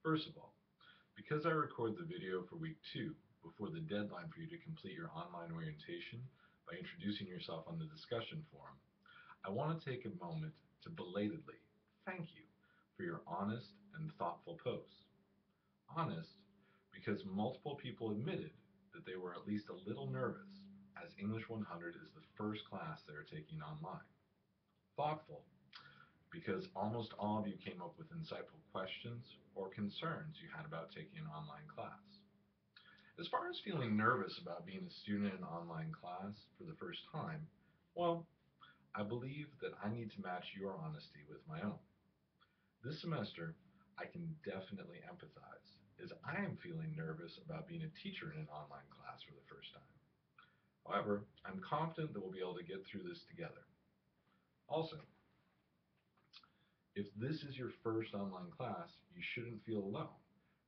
First of all, because I record the video for week 2 before the deadline for you to complete your online orientation by introducing yourself on the discussion forum, I want to take a moment to belatedly thank you for your honest and thoughtful posts. Honest, because multiple people admitted that they were at least a little nervous, as English 100 is the first class they are taking online. Thoughtful, because almost all of you came up with insightful questions or concerns you had about taking an online class. As far as feeling nervous about being a student in an online class for the first time, well, I believe that I need to match your honesty with my own. This semester, I can definitely empathize, as I am feeling nervous about being a teacher in an online class for the first time. However, I'm confident that we'll be able to get through this together. Also, if this is your first online class, you shouldn't feel alone,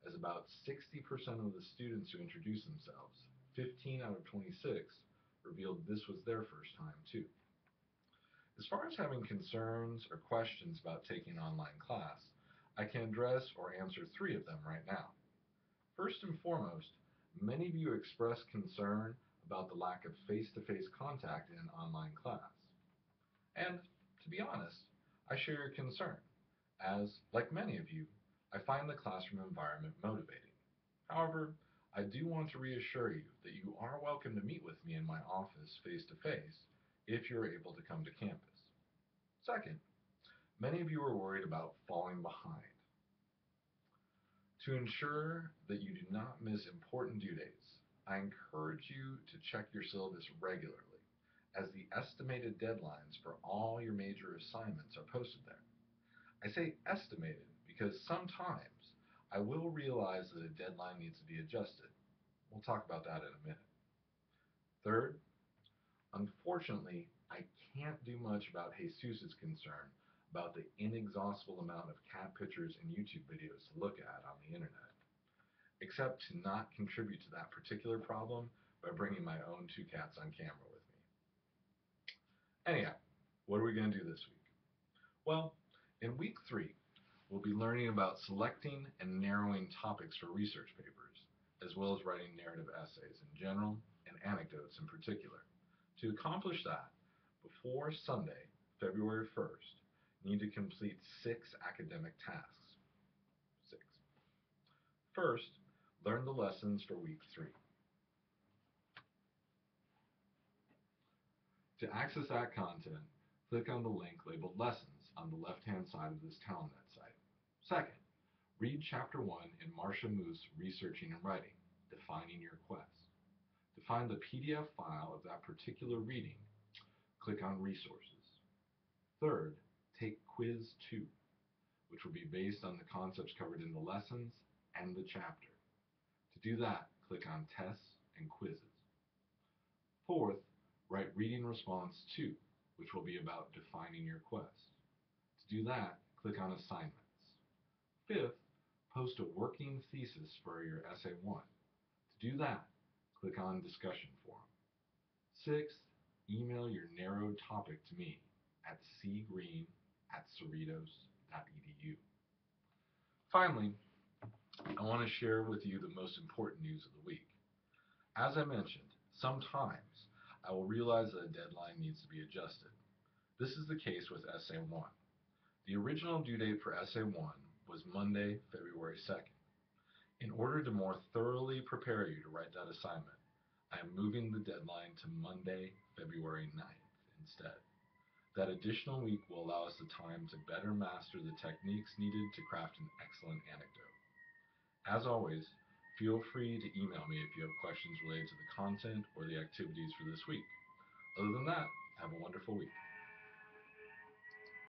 as about 60% of the students who introduced themselves, 15 out of 26, revealed this was their first time too. As far as having concerns or questions about taking an online class, I can address or answer 3 of them right now. First and foremost, many of you expressed concern about the lack of face-to-face contact in an online class. And, to be honest, I share your concern, as, like many of you, I find the classroom environment motivating. However, I do want to reassure you that you are welcome to meet with me in my office face-to-face if you're able to come to campus. Second, many of you are worried about falling behind. To ensure that you do not miss important due dates, I encourage you to check your syllabus regularly, as the estimated deadlines for all your major assignments are posted there. I say estimated because sometimes I will realize that a deadline needs to be adjusted. We'll talk about that in a minute. Third, unfortunately, I can't do much about Jesus' concern about the inexhaustible amount of cat pictures and YouTube videos to look at on the internet, except to not contribute to that particular problem by bringing my own 2 cats on camera with me. Anyhow, what are we going to do this week? Well, in week 3, we'll be learning about selecting and narrowing topics for research papers, as well as writing narrative essays in general and anecdotes in particular. To accomplish that, before Sunday, February 1st, you need to complete 6 academic tasks. 6. First, learn the lessons for week 3. To access that content, click on the link labeled Lessons on the left-hand side of this TalentNet site. Second, read Chapter 1 in Marcia Moose Researching and Writing, Defining Your Quest. To find the PDF file of that particular reading, click on Resources. Third, take Quiz 2, which will be based on the concepts covered in the lessons and the chapter. To do that, click on Tests and Quizzes. Fourth, write Reading Response 2, which will be about defining your quest. To do that, click on Assignments. Fifth, post a working thesis for your Essay 1. To do that, click on Discussion Forum. Sixth, email your narrowed topic to me at cgreene@cerritos.edu. Finally, I want to share with you the most important news of the week. As I mentioned, sometimes I will realize that a deadline needs to be adjusted. This is the case with Essay 1. The original due date for Essay 1 was Monday, February 2nd. In order to more thoroughly prepare you to write that assignment, I am moving the deadline to Monday, February 9th instead. That additional week will allow us the time to better master the techniques needed to craft an excellent anecdote. As always, feel free to email me if you have questions related to the content or the activities for this week. Other than that, have a wonderful week.